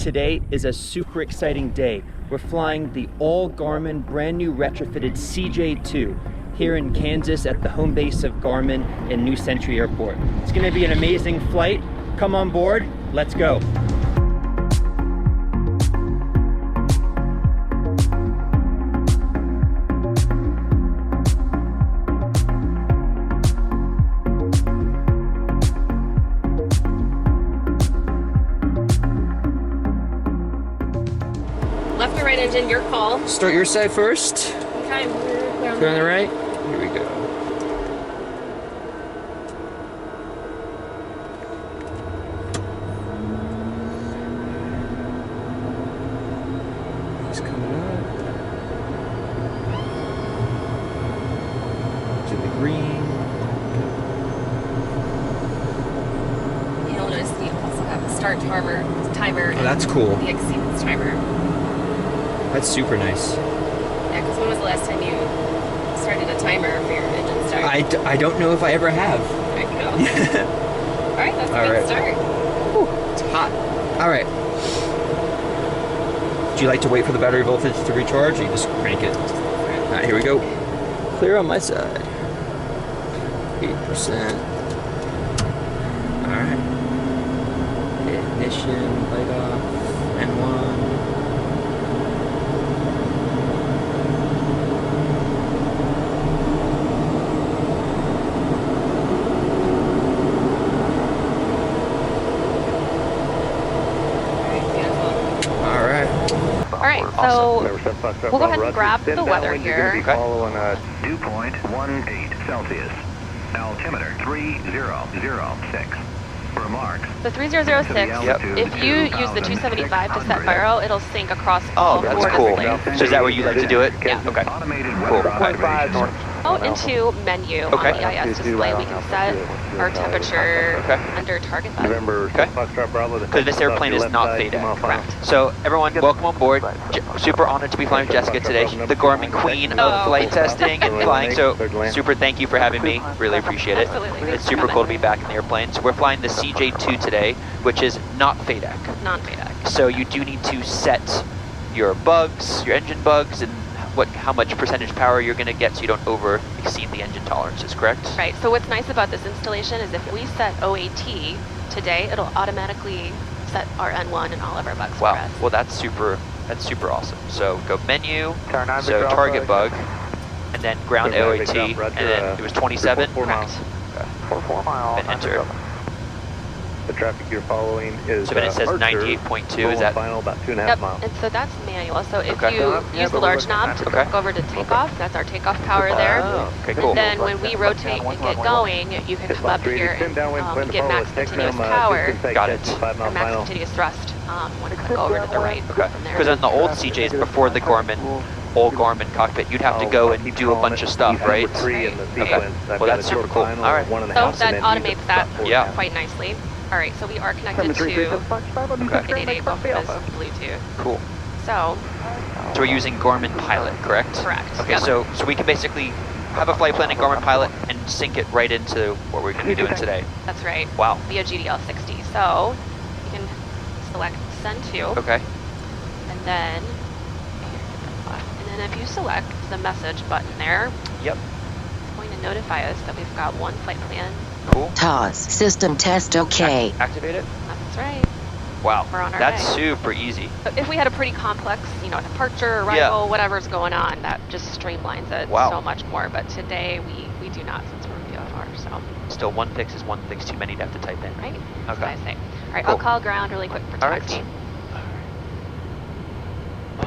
Today is a super exciting day. We're flying the all Garmin brand new retrofitted CJ2 here in Kansas at the home base of Garmin in New Century Airport. It's going to be an amazing flight. Come on board, let's go. Left or right engine, your call. Start your side first. Okay, we're Clear on the right. Here we go. He's coming up. To the green. You'll notice you also have a start timer. Oh, that's cool. The exceedance timer. That's super nice. Yeah, because when was the last time you started a timer for your engine start? I don't know if I ever have. There you go. All right, that's a good start. Whew, it's hot. All right. Do you like to wait for the battery voltage to recharge, or you just crank it? All right, here we go. Clear on my side. 8%. All right. Ignition, light off, N1. Alright, so we'll go ahead and grab the weather here. Okay. Following dew point 18 Celsius. Altimeter 3006. Remarks. The 3006, if you use the 275 to set gyro, it'll sync across all four displays. So is that where you like to do it? Yeah. Okay. Cool. Go into menu on the EIS display. We can set our temperature under target button. Because this airplane is not FADEC. Correct. So everyone, welcome on board. Super honored to be flying with Jessica today, the Garmin queen of flight testing and flying. So super thank you for having me. Really appreciate it. Absolutely. It's super cool to be back in the airplane. So we're flying the CJ2 today, which is not FADEC. Non-FADEC. So you do need to set your bugs, your engine bugs, and how much percentage power you're going to get so you don't exceed the engine tolerances, correct? Right, so what's nice about this installation is if we set OAT today, it'll automatically set our N1 and all of our bugs for us. Well that's super awesome. So go menu, so target bug, and then ground OAT, and then it was 27? Correct. Okay. 4 miles. And enter. The traffic you're following is so then it says 98.2, is that? Final about 2.5 miles. And so that's manual. So if you use the large knob to go over to takeoff, that's our takeoff power there. Oh, okay, cool. And then when we rotate and get going, you can come up here and get max continuous power. Got it. Or max continuous thrust when it go over to the right. Okay. Because on the old CJs before the old Garmin cockpit, you'd have to go and do a bunch of stuff, right? Right. Okay. Well, that's super cool. All right. So that automates that quite nicely. All right, so we are connected to 888 Golf Bluetooth. Cool. So we're using Garmin Pilot, correct? Correct. Okay, so we can basically have a flight plan in Garmin Pilot and sync it right into what we're going to be doing today. That's right. Wow. Via GDL60. So you can select send to. Okay. And then if you select the message button there, yep, it's going to notify us that we've got one flight plan. Cool. TOS system test okay. Activate it. That's right. Wow. We're on our That's way. super easy. But if we had a pretty complex, departure, arrival, whatever's going on, that just streamlines it so much more. But today we do not, since we're VFR. So still one fix is one fix too many to have to type in. Right. Okay. That's what I say. All right. Cool. I'll call ground really quick for taxi. All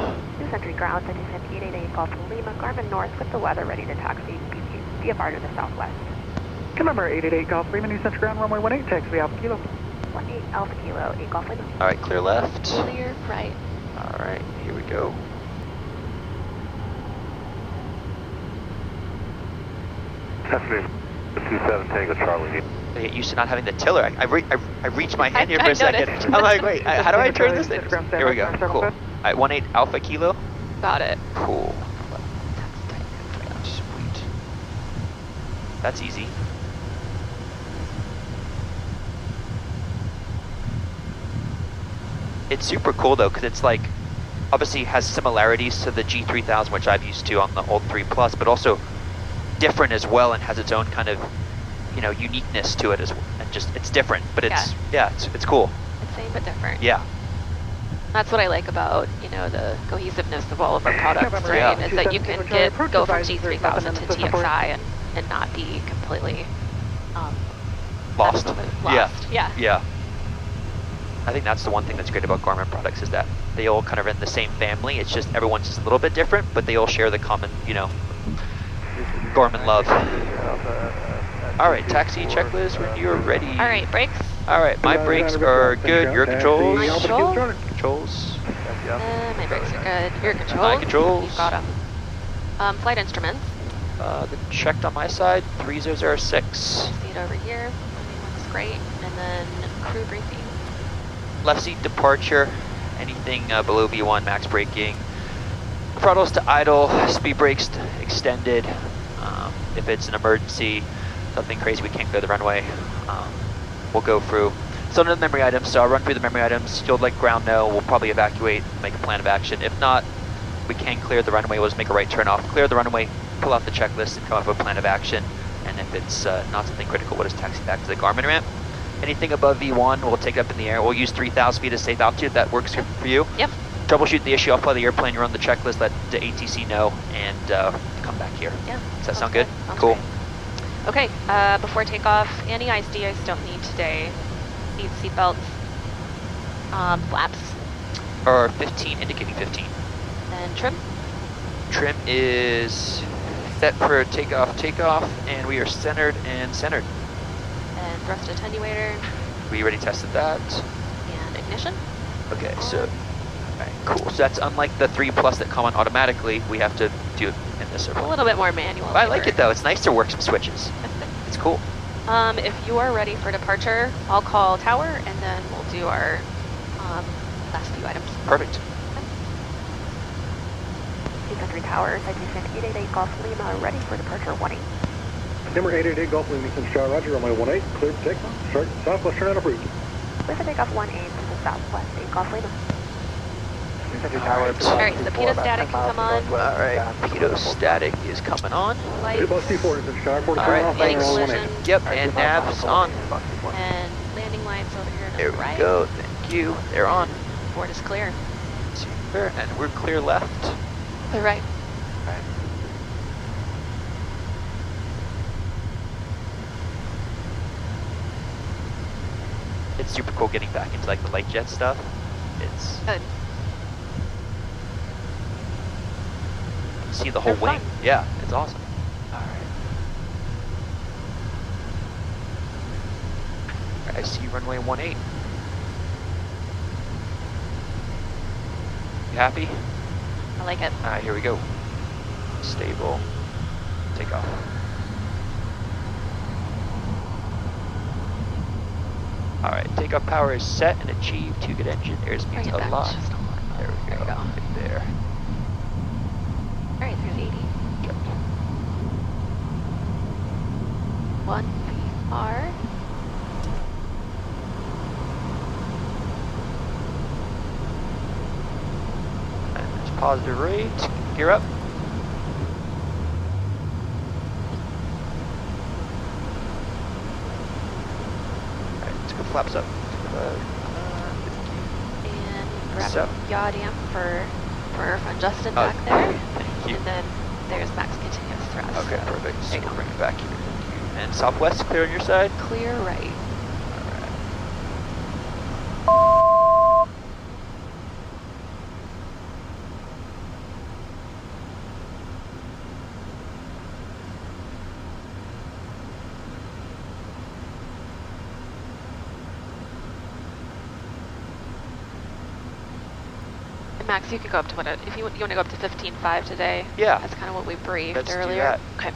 right. New Century Ground, Citation 888 Golf Lima, Garmin North with the weather ready to taxi VFR to the southwest. Number 888 Golf Lima, New Century Ground, runway 18, taxi Alpha Kilo. 18 Alpha Kilo, 8 Golf Lima. All right, clear left. Clear right. All right, here we go. Cessna 27 Tango Charlie. I get used to not having the tiller. I reached my hand here for a second. noticed. I'm like, wait, how do I turn this thing? Here we go. Cool. All right, 18 Alpha Kilo. Got it. Cool. Sweet. That's easy. It's super cool though, because it's like, obviously has similarities to the G3000, which I've used to on the old 3 Plus, but also different as well, and has its own kind of, you know, uniqueness to it as well. And just, it's different, but it's, it's cool. It's same but different. Yeah. That's what I like about, you know, the cohesiveness of all of our products, right? Is that you can go from G3000 to TXi and not be completely lost. Yeah. I think that's the one thing that's great about Garmin products, is that they all kind of are in the same family. It's just everyone's just a little bit different, but they all share the common, you know, Garmin love. All right, taxi checklist when you're ready. All right, brakes. All right, my brakes are good. Your controls. My control. Controls. My brakes are good. Your controls. My controls. You've got them. Flight instruments. The checked on my side, 3006. See it over here. Everything looks great. And then crew briefing. Left seat departure. Anything below V1, max braking. Throttles to idle. Speed brakes extended. If it's an emergency, something crazy, we can't clear the runway, we'll go through some of the memory items. So I'll run through the memory items. You'll let ground know. We'll probably evacuate, make a plan of action. If not, we can clear the runway. We'll just make a right turn off, clear the runway, pull out the checklist, and come up with a plan of action. And if it's not something critical, we'll just taxi back to the Garmin ramp. Anything above V1, we'll take it up in the air. We'll use 3,000 feet as safe altitude. That works for you. Yep. Troubleshoot the issue. I'll fly the airplane. You're on the checklist. Let the ATC know, and come back here. Yeah. Does that sound good? Sounds cool. Great. Okay. Before takeoff, anti-ice de-ice don't need today. Need seatbelts. Flaps. Or 15, indicating 15. And trim. Trim is set for takeoff, and we are centered and centered. And thrust attenuator. We already tested that. And ignition. Okay, so, alright, cool. So that's unlike the 3 Plus that come on automatically. We have to do it in this circle. A little bit more manual. I like it though. It's nice to work some switches. It's cool. If you are ready for departure, I'll call tower, and then we'll do our last few items. Perfect. Country Tower, Citation 888 Golf Lima, ready for departure 18. Number 888 Golf Lima, Houston Star, Roger, runway 18, cleared for takeoff. Start southwest turn out approved. Clear for takeoff 18 to the southwest, 8 Golf Lima. Alright, so pitot static can come on. Alright, pitot static is coming on. Lights. Alright, thanks. Yep, and nav's on. And landing lights over here to There the we right. go, thank you. They're on. Board is clear. Super, and we're clear left. Clear right. Right. It's super cool getting back into like the light jet stuff. It's good. See the whole wing. Yeah, it's awesome. Alright. I see runway 18. You happy? I like it. Alright, here we go. Stable. Take off. Alright, takeoff power is set and achieved. 2 good engine. Airspeed's a lot. There we go. Right there. Alright, there's 80. Check. 1 VR. And there's positive rate. Gear up. Alright, let's go flaps up. And grab So. yaw damp for from Justin back there. Thank you. And then there's max continuous thrust. Okay, perfect. So we'll bring it back here. And southwest clear on your side? Clear right. Max, you can go up to what, if you want to go up to 15.5 today. Yeah. That's kind of what we briefed Let's do earlier. that. Okay.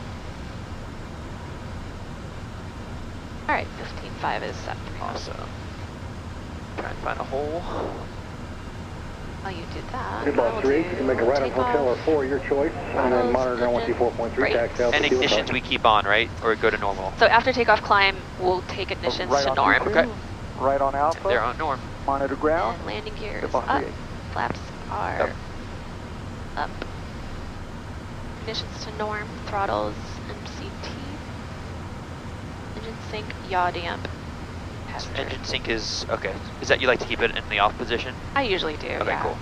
All right, 15.5 is set for you. Awesome. Try and find a hole. While you did that, Midboss 3, you can make a right on hotel or 4, your choice, and then monitor ground 124.3, taxi out. And ignitions we keep on, right? Or go to normal? So after takeoff climb, we'll take ignitions to norm. Okay. Right on alpha. They're on norm. Monitor ground. And landing gear is Default up. 38. Flaps are up. Ignitions to norm. Throttles MCT. Engine sync. Yaw damp. Passenger. Engine sync is, okay. Is that you like to keep it in the off position? I usually do. Okay, yeah. cool.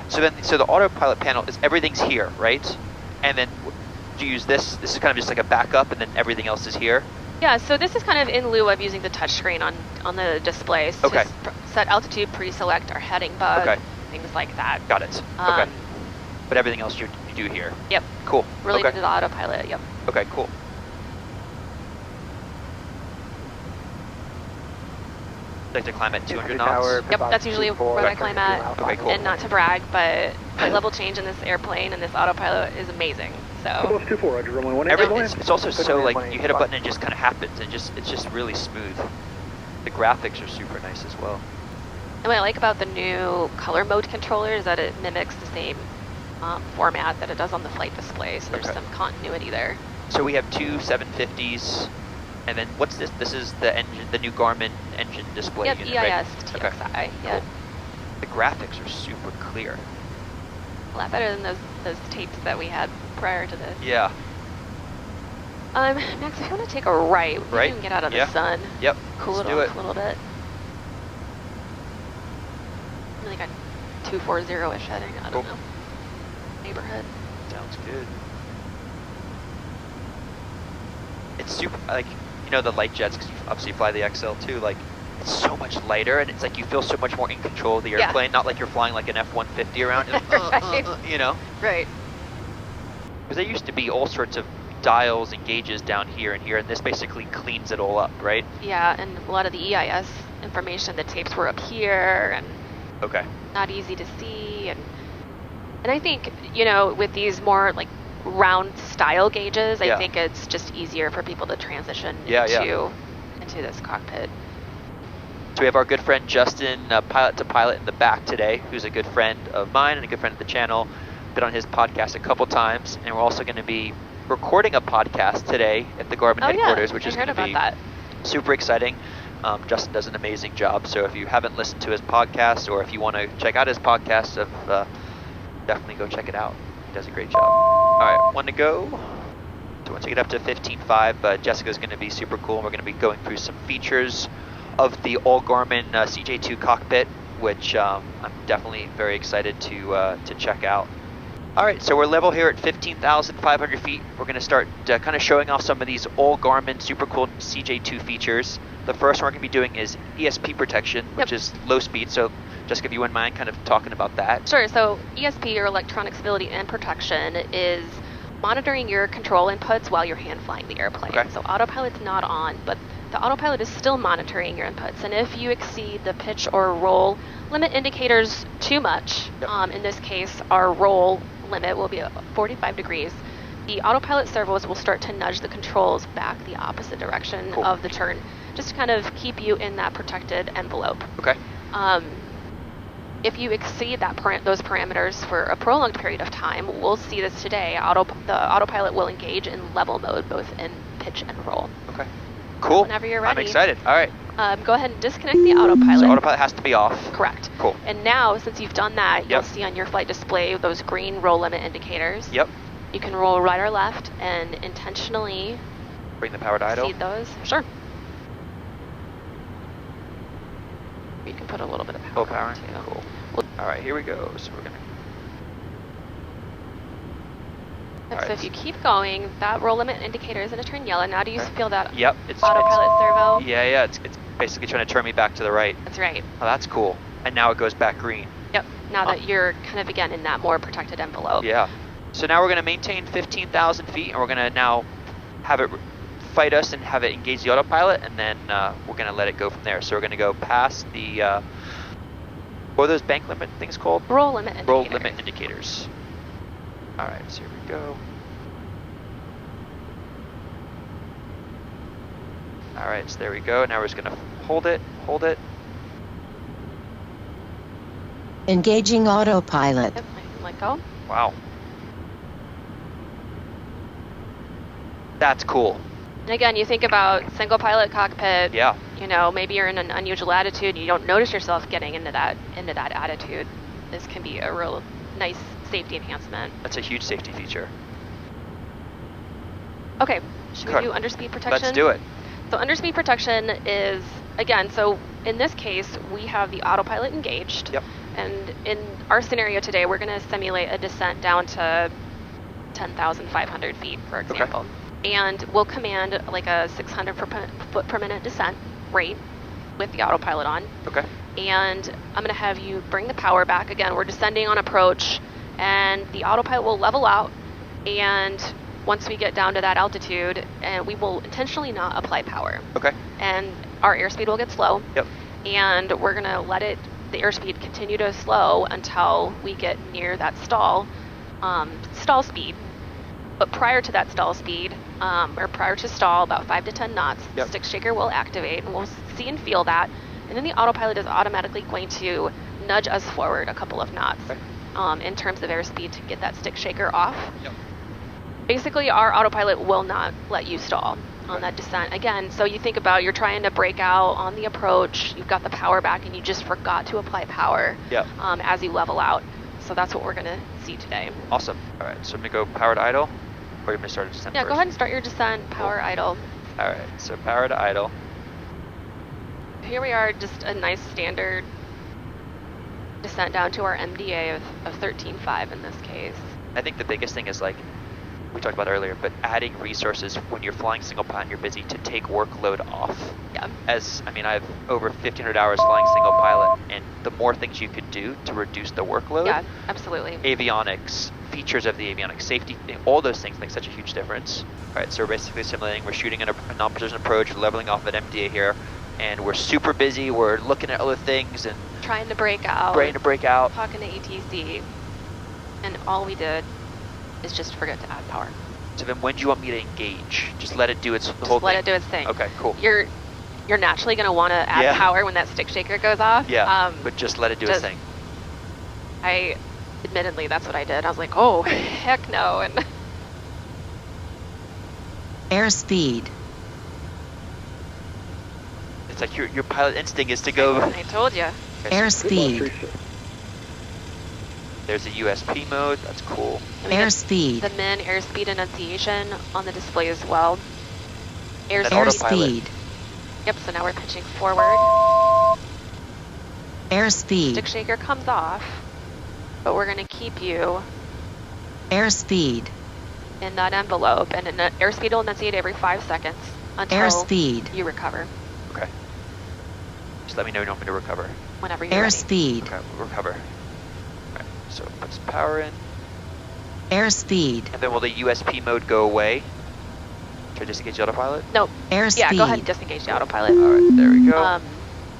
So the autopilot panel is everything's here, right? And then do you use this? This is kind of just like a backup, and then everything else is here. Yeah, so this is kind of in lieu of using the touchscreen on the displays to Okay. set altitude, pre-select our heading bug, Okay. things like that. Got it. Okay. But everything else you do here. Yep. Cool. Related Okay. to the autopilot. Yep. Okay, cool. Like to climb at 200 knots? Yep, that's usually where I climb at. Okay, cool. And not to brag, but flight level change in this airplane and this autopilot is amazing. So Plus 24, Roger, runway 18. Everything, it's also so like you hit a button and it just kind of happens, and it's just really smooth. The graphics are super nice as well. and what I like about the new color mode controller is that it mimics the same format that it does on the flight display. So there's Okay. some continuity there. So we have two 750s, and then what's this? This is the engine, the new Garmin engine display Yep, unit, EIS right? TXi. Yep. The graphics are super clear. A lot better than those tapes that we had prior to this. Yeah. Max, if you want to take a right, we Right? can get out of Yeah. the sun. Yep. Cool Let's it do off it. a little bit. Like a 240-ish heading, I don't Cool. know. Neighborhood. Sounds good. It's super, like, you know, the light jets, because you obviously fly the XL too, like, it's so much lighter, and it's like you feel so much more in control of the Yeah. airplane, not like you're flying like an F-150 around, you're like, Right. you know? Right. Because there used to be all sorts of dials and gauges down here and here, and this basically cleans it all up, right? Yeah, and a lot of the EIS information, the tapes were up here and Okay. not easy to see. And I think, you know, with these more like round style gauges, Yeah. I think it's just easier for people to transition Yeah, into this cockpit. So we have our good friend Justin, pilot to pilot in the back today, who's a good friend of mine and a good friend of the channel. Been on his podcast a couple times, and we're also going to be recording a podcast today at the Garmin headquarters, which I is heard going to about be that. super exciting. Justin does an amazing job, so if you haven't listened to his podcast, or if you want to check out his podcast, definitely go check it out. He does a great job. All right, one to go. So once we get up to 15.5, Jessica's going to be super cool, and we're going to be going through some features of the all Garmin CJ2 cockpit, which I'm definitely very excited to check out. All right, so we're level here at 15,500 feet. We're going to start kind of showing off some of these all Garmin super cool CJ2 features. The first one we're going to be doing is ESP protection, which is low speed. So Jessica, if you wouldn't mind kind of talking about that. Sure. So ESP, or electronic stability and protection, is monitoring your control inputs while you're hand flying the airplane. Okay. So autopilot's not on, but the autopilot is still monitoring your inputs. And if you exceed the pitch or roll limit indicators too much, in this case, our roll limit will be 45 degrees. The autopilot servos will start to nudge the controls back the opposite direction of the turn, just to kind of keep you in that protected envelope. Okay. If you exceed those parameters for a prolonged period of time, we'll see this today. The autopilot will engage in level mode, both in pitch and roll. Okay. Cool. Whenever you're ready. I'm excited. All right. Go ahead and disconnect the autopilot. So autopilot has to be off. Correct. Cool. And now, since you've done that, you'll see on your flight display those green roll limit indicators. Yep. You can roll right or left and intentionally Bring the power to idle. exceed those. Sure. You can put a little bit of Full power power. too. Cool. All right, here we go. So we're gonna. So Alright. if you keep going, that roll limit indicator is going to turn yellow. Now do you feel that Yep. It's autopilot servo? Yeah. It's basically trying to turn me back to the right. That's right. Oh, that's cool. And now it goes back green. Yep. Now that you're kind of again in that more protected envelope. Yeah. So now we're going to maintain 15,000 feet, and we're going to now have it fight us and have it engage the autopilot, and then we're going to let it go from there. So we're going to go past the, what are those bank limit things called? Roll limit indicator. Roll limit indicators. All right, so here we go. All right, so there we go. Now we're just going to hold it. Engaging autopilot. Yep. I can let go. Wow. That's cool. And again, you think about single pilot cockpit. Yeah. You know, maybe you're in an unusual attitude and you don't notice yourself getting into that attitude. This can be a real nice safety enhancement. That's a huge safety feature. Okay, should we do underspeed protection? Let's do it. So underspeed protection is, again, so in this case, we have the autopilot engaged. Yep. And in our scenario today, we're going to simulate a descent down to 10,500 feet, for example. Okay. And we'll command like a 600 foot per minute descent rate with the autopilot on. Okay. And I'm going to have you bring the power back. Again, we're descending on approach, and the autopilot will level out. And once we get down to that altitude, and we will intentionally not apply power. Okay. And our airspeed will get slow. Yep. And we're going to let the airspeed continue to slow until we get near that stall speed. But prior to that stall speed, or prior to stall, about 5 to 10 knots, yep. the stick shaker will activate, and we'll see and feel that. And then the autopilot is automatically going to nudge us forward a couple of knots, okay. In terms of airspeed to get that stick shaker off. Yep. Basically, our autopilot will not let you stall on that descent. Again, so you think about, you're trying to break out on the approach, you've got the power back, and you just forgot to apply power yep. As you level out. So that's what we're going to see today. Awesome. All right, so I'm going to go power to idle, or you're going to start a descent Yeah, first? Go ahead and start your descent, power idle. All right, so power to idle. Here we are, just a nice standard descent down to our MDA of 13.5 in this case. I think the biggest thing is, like we talked about earlier, but adding resources when you're flying single pilot and you're busy to take workload off. Yeah. I have over 1,500 hours flying single pilot, and the more things you could do to reduce the workload. Yeah, absolutely. Avionics, features of the avionics, safety, all those things make such a huge difference. All right, so we're basically simulating, we're shooting a non-precision approach, we're leveling off at MDA here, and we're super busy, we're looking at other things and trying to break out. Talking to ATC, and all we did is just forget to add power. So then when do you want me to engage? Just let it do its whole thing? Let it do its thing. Okay, cool. You're naturally going to want to add power when that stick shaker goes off. Yeah, but just let it do its thing. Admittedly, that's what I did. I was like, oh, heck no. And airspeed. It's like your pilot instinct is to go. I told you. Okay, airspeed. There's a USP mode. That's cool. Airspeed. The min airspeed enunciation on the display as well. Airspeed. Yep, so now we're pitching forward. Airspeed. Stick shaker comes off, but we're going to keep you airspeed in that envelope, and airspeed will enunciate every 5 seconds until airspeed. You recover. Okay. Just let me know you want me to recover. Whenever you're airspeed. Okay, we'll recover. Alright, so put some power in. Airspeed. And then will the USP mode go away? Should I disengage the autopilot? Nope. Airspeed. Yeah, go ahead and disengage the autopilot. Alright, there we go.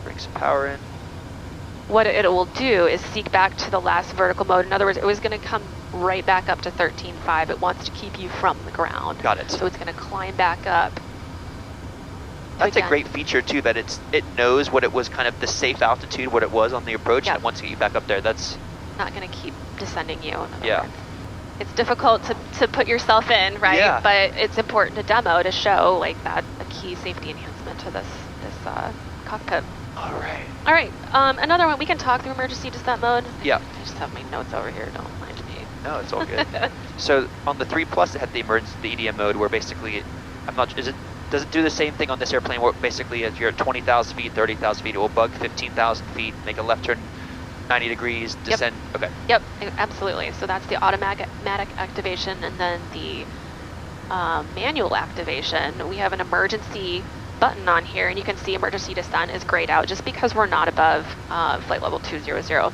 Bring some power in. What it will do is seek back to the last vertical mode. In other words, it was going to come right back up to 13.5. It wants to keep you from the ground. Got it. So it's going to climb back up. That's a great feature too, that it knows what it was, kind of the safe altitude, what it was on the approach, and it wants to get you back up there. That's not going to keep descending you. Yeah. Words. It's difficult to put yourself in, right? Yeah. But it's important to demo to show like that a key safety enhancement to this cockpit. All right. All right. Another one. We can talk through emergency descent mode. Yeah. I just have my notes over here. Don't mind me. No, it's all good. So on the 3 Plus, it had the EDM mode, where basically, does it do the same thing on this airplane, where basically if you're at 20,000 feet, 30,000 feet, it will bug 15,000 feet, make a left turn 90 degrees, descend? Yep. Okay. Yep, absolutely. So that's the automatic activation, and then the manual activation. We have an emergency button on here, and you can see emergency descent is grayed out just because we're not above flight level 200.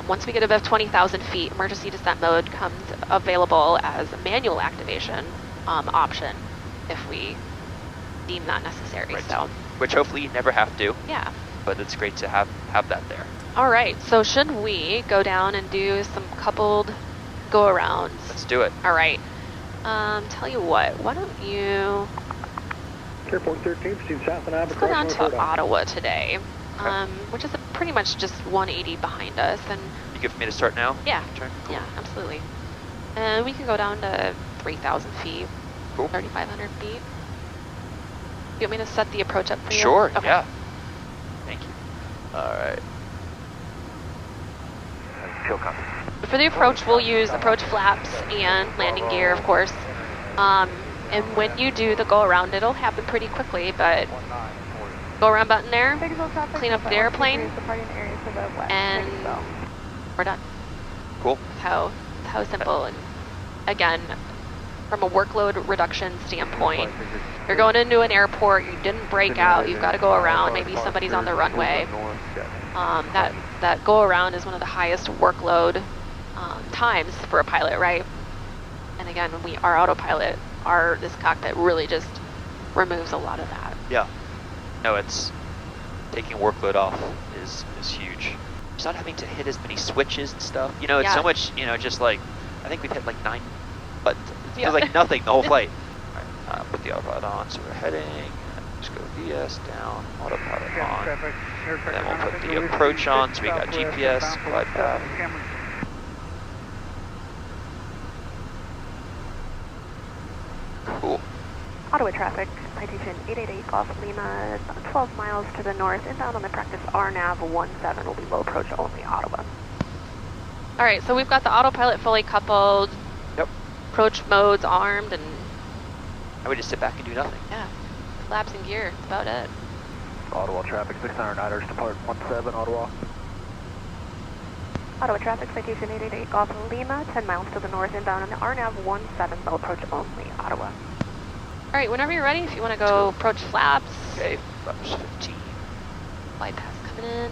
Once we get above 20,000 feet, emergency descent mode comes available as a manual activation option if we deem that necessary. Right. So, which hopefully you never have to. Yeah. But it's great to have that there. All right, so should we go down and do some coupled go-arounds? Let's do it. All right. Tell you what, why don't you... Airport 13, proceed south and Let's go down to Ottawa today, which is pretty much just 180 behind us. And you good for me to start now? Yeah. Turn? Cool. Yeah, absolutely. And we can go down to 3,000 feet, cool. 3,500 feet. You want me to set the approach up for you? Sure, Okay. yeah. Thank you. All right. Kill copy. For the approach, we'll use approach flaps and landing gear, of course. And when you do the go around, it'll happen pretty quickly, but go around button there, clean up the airplane, and we're done. Cool. How simple. And again, from a workload reduction standpoint, you're going into an airport, you didn't break out, you've got to go around, maybe somebody's on the runway. That go around is one of the highest workload times for a pilot, right? And again, our autopilot, this cockpit really just removes a lot of that. Yeah. No, it's taking workload off is huge. Just not having to hit as many switches and stuff. You know, it's so much, you know, just like, I think we've hit like 9 buttons. It feels like nothing the whole flight. All right, put the autopilot on, so we're heading. Just go VS down, autopilot on. And then we'll put the approach on, so we got GPS, glide path. Cool. Ottawa traffic, citation 888 Golf Lima, about 12 miles to the north, inbound on the practice RNAV 17 will be low approach only Ottawa. All right, so we've got the autopilot fully coupled. Yep. Approach modes armed, and I would just sit back and do nothing. yeah, flaps and gear, that's about it. Ottawa traffic, 609ers, depart 17, Ottawa. Ottawa traffic, citation 888 Golf Lima, 10 miles to the north, inbound on the RNAV 17 low approach only Ottawa. All right, whenever you're ready, if you want to go approach flaps. Okay, flaps 15. Glide path coming in.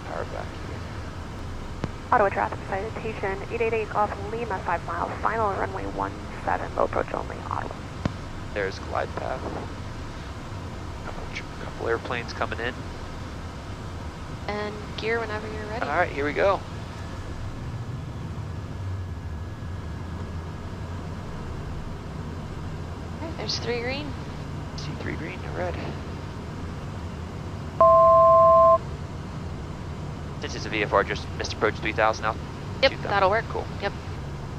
Power back here. Ottawa traffic, citation 888 Golf Lima, 5 miles, final runway 17 low approach only Ottawa. There's glide path. Couple airplanes coming in. And gear whenever you're ready. All right, here we go. Okay, there's 3 green. See 3 green, red. Since it's a VFR, just missed approach 3000 now. Yep, that'll work. Cool. Yep.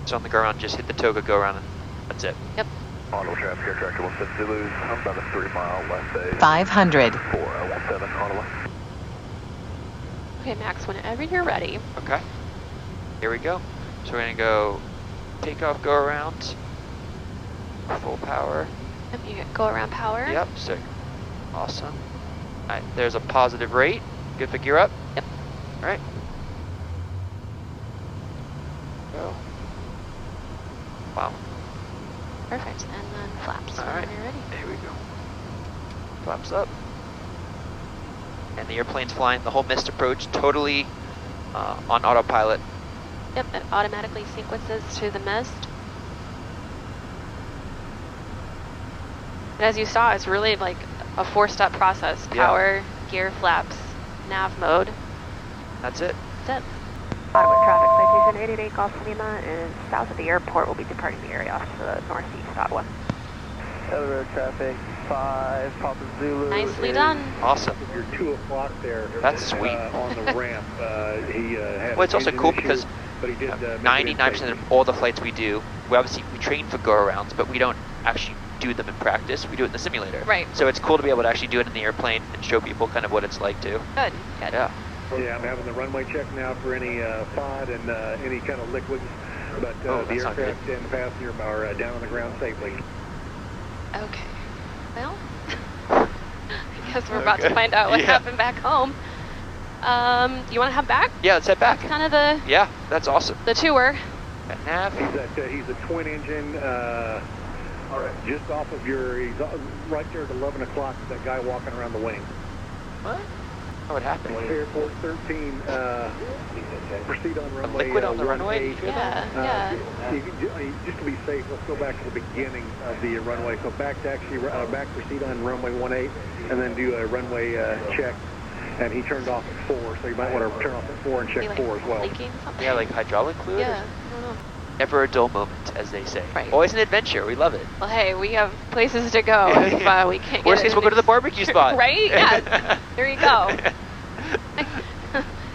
So on the go around, just hit the toga, go around, and that's it. Yep. Ottawa traffic, air tractor 17 Zulu, I'm about a 3-mile left base. 500. 417 Ottawa. Okay, Max, whenever you're ready. Okay. Here we go. So we're gonna go takeoff, go around, full power. Yep, you get go around power. Yep, sick. Awesome. All right, there's a positive rate. Good for gear up. Yep. All right. Go. Wow. Perfect. And then flaps All whenever right. you're ready. There we go. Flaps up. And the airplane's flying the whole missed approach totally on autopilot. Yep, it automatically sequences to the mist. And as you saw, it's really like a 4-step process. Power, gear, flaps, nav mode. That's it. That's it. Ottawa traffic, citation 888 Golf Lima is south of the airport. We'll be departing the area off to the northeast Ottawa. Elevator traffic, 5, Papa Zulu. Nicely done. Awesome. If you're 2 o'clock there. That's sweet. On the ramp, he had. Well, it's also cool because but he did 99% of all the flights we do, we train for go-arounds, but we don't actually do them in practice. We do it in the simulator. Right. So it's cool to be able to actually do it in the airplane and show people kind of what it's like too. Good, good. Yeah. Yeah, I'm having the runway check now for any FOD and any kind of liquids, but the that's not aircraft and the passenger are down on the ground safely. Okay. Well, I guess we're about to find out what happened back home. You want to head back? Yeah, let's head back. That's kind of the Yeah, that's awesome. the tour. At nav. He's a twin engine, just off of he's right there at 11 o'clock, that guy walking around the wing. What? What happened? Airport 13, proceed on runway. Liquid on the runway? Yeah. Just to be safe, let's go back to the beginning of the runway. So back proceed on runway 18, and then do a runway check. And he turned off at 4, so you might want to turn off at 4 and check 4 as well. Leaking something? Yeah, like hydraulic fluid? Yeah, I don't know. Never a dull moment, as they say. Right. Always an adventure. We love it. Well, hey, we have places to go if we can't get Worst case, we'll go to the barbecue spot. Right? Yeah. There you go.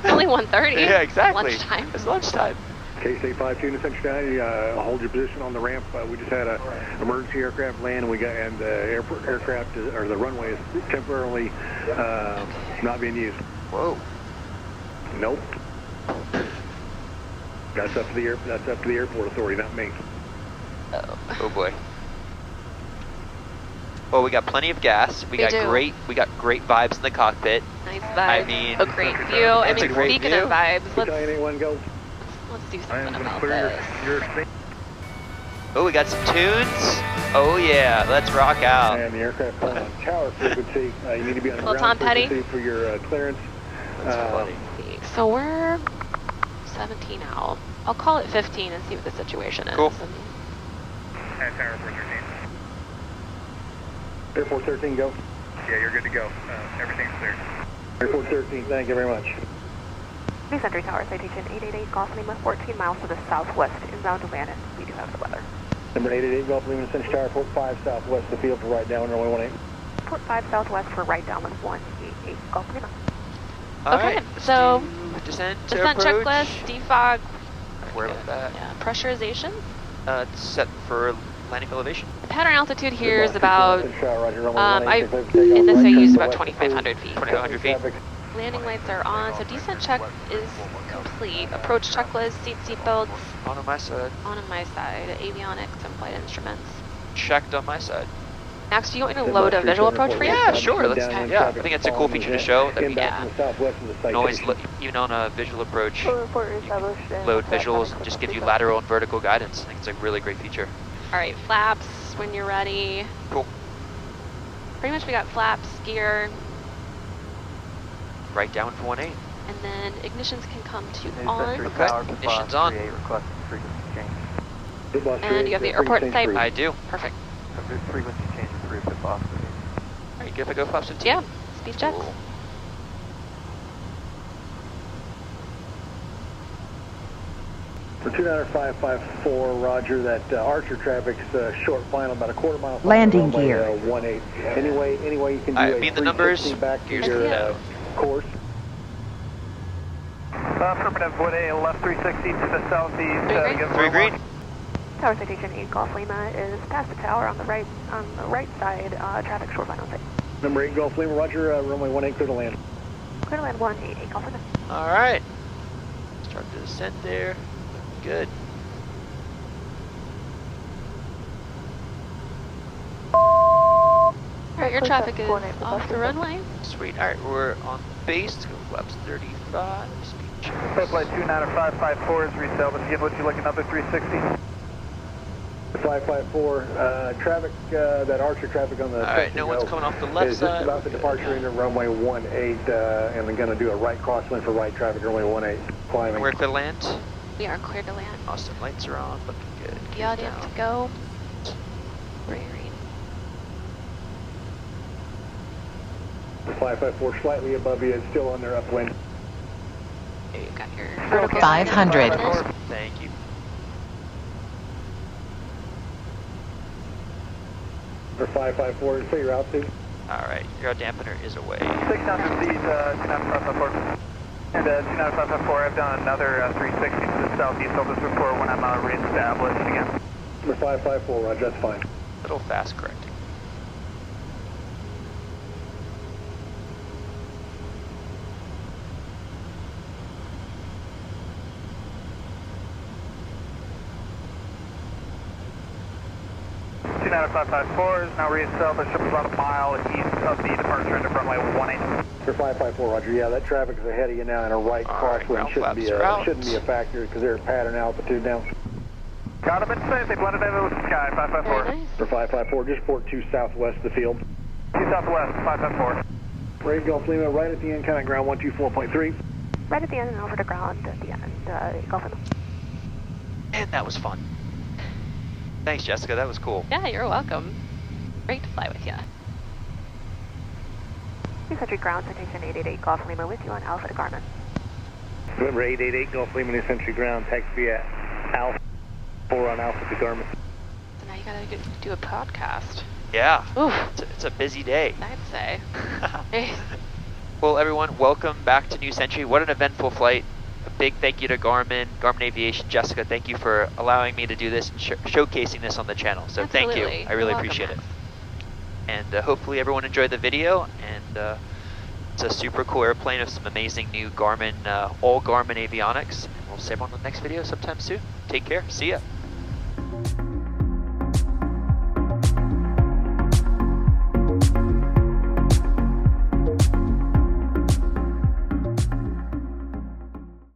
Only 1:30. Yeah, exactly. Lunchtime. It's lunchtime. K-State 52 New Century 90, hold your position on the ramp. We just had a emergency aircraft land, and the aircraft, or the runway is temporarily not being used. Whoa. Nope. That's up to the airport authority, not me. Oh boy. Well, we got plenty of gas. We got great vibes in the cockpit. Nice vibes. I mean, a great view. I mean, speaking of vibes, let's do something about this. Oh, we got some tunes. Oh yeah, let's rock out. And the aircraft on tower frequency. You need to be on Little ground Tom Petty frequency for your clearance. So we're 17 now. I'll call it 15 and see what the situation is. Cool. Airport 13, go. Yeah, you're good to go. Everything's clear. Airport 13, thank you very much. New Century Tower, citation 888 Golf Lima, 14 miles to the southwest, inbound to land, and we do have the weather. Number 888 Golf Lima, Century Tower, port 5 southwest of the field for right down, runway 18. Port 5 southwest for right down with 188 Golf Lima. Alright, so descent checklist, defog, where was that? yeah, pressurization. It's set for landing elevation. The pattern altitude here is about, in this I I used about 2,500 feet. 2,500 feet. Landing lights are on, so descent check is complete. Approach checklist, seat belts. On my side. On my side, avionics and flight instruments. Checked on my side. Max, do you want me to load a visual approach for you? Yeah, sure. Yeah, I think it's a cool feature to show. That we can always, even on a visual approach, load visuals and just give you lateral and vertical guidance. I think it's a really great feature. All right, flaps when you're ready. Cool. Pretty much we got flaps, gear, Right down for 1.8. and then ignitions can come to on. Okay, ignition's on. And you have the airport type. I do. Perfect. Frequency change approved if possible. Are you good if I go flaps 15? Yeah, speed checks. Cool. For 29554, roger, that Archer traffic's short final, about a quarter mile. Landing gear. 18. Anyway, you can do I a mean the numbers. 360 back to Gears your yeah. course. Affirmative, wood A, left 360 to the southeast. 3 green. Tower citation 8 Golf Lima is past the tower on the right side, traffic short final site. Number 8 Golf Lima, roger, runway 18, clear to land. Clear to land 188 Golf Lima. All right. Start the descent there. Good. All right, your traffic is off the runway. Sweet. All right, we're on base. Let's go flaps 35. Speed check. Flight 29554 is resale, but again, would you like another 360? 554, traffic, that Archer traffic on the All right, no one's coming off the left is side. just about the departure into runway 18, and we're going to do a right crosswind for right traffic, runway 18, climbing. We're clear to land. We are clear to land. Awesome. Lights are on. Looking good. The Gears audience down. to go. Great. 554 slightly above you, it's still on their upwind. There you got your vertical. 500. Thank you. For 554, say your altitude. All right, your dampener is away. 600 feet, 29554. And 29554, I've done another 360 to the southeast. I'll just report when I'm reestablished again. Number 554, roger, that's fine. Little fast correcting. United 554 is now reestablished about a mile east of the departure into runway 18. For 554, roger, yeah, that traffic is ahead of you now, and a right All right, crosswind ground shouldn't be a factor because they're at pattern altitude now. Got them in safe, they blended in with the sky, 554. Very nice. For 554, just port 2 southwest of the field. 2 southwest, 554. Brave Golf Lima, right at the end, kind of ground 124.3. Right at the end and over to ground at the end, Golf Lima. And that was fun. Thanks, Jessica. That was cool. Yeah, you're welcome. Great to fly with you. New Century Ground, citation 888 Golf Lima with you on Alpha to Garmin. November 888 Golf Lima, New Century Ground, taxi at Alpha 4 on Alpha to Garmin. So now you gotta do a podcast. Yeah. Oof. It's a busy day. I'd say. Well, everyone, welcome back to New Century. What an eventful flight. a big thank you to Garmin Aviation. Jessica, thank you for allowing me to do this and showcasing this on the channel. So thank you. Absolutely. I really You're welcome. appreciate it. And hopefully everyone enjoyed the video. And it's a super cool airplane of some amazing new Garmin, all Garmin avionics. And we'll see everyone on the next video sometime soon. Take care. See ya.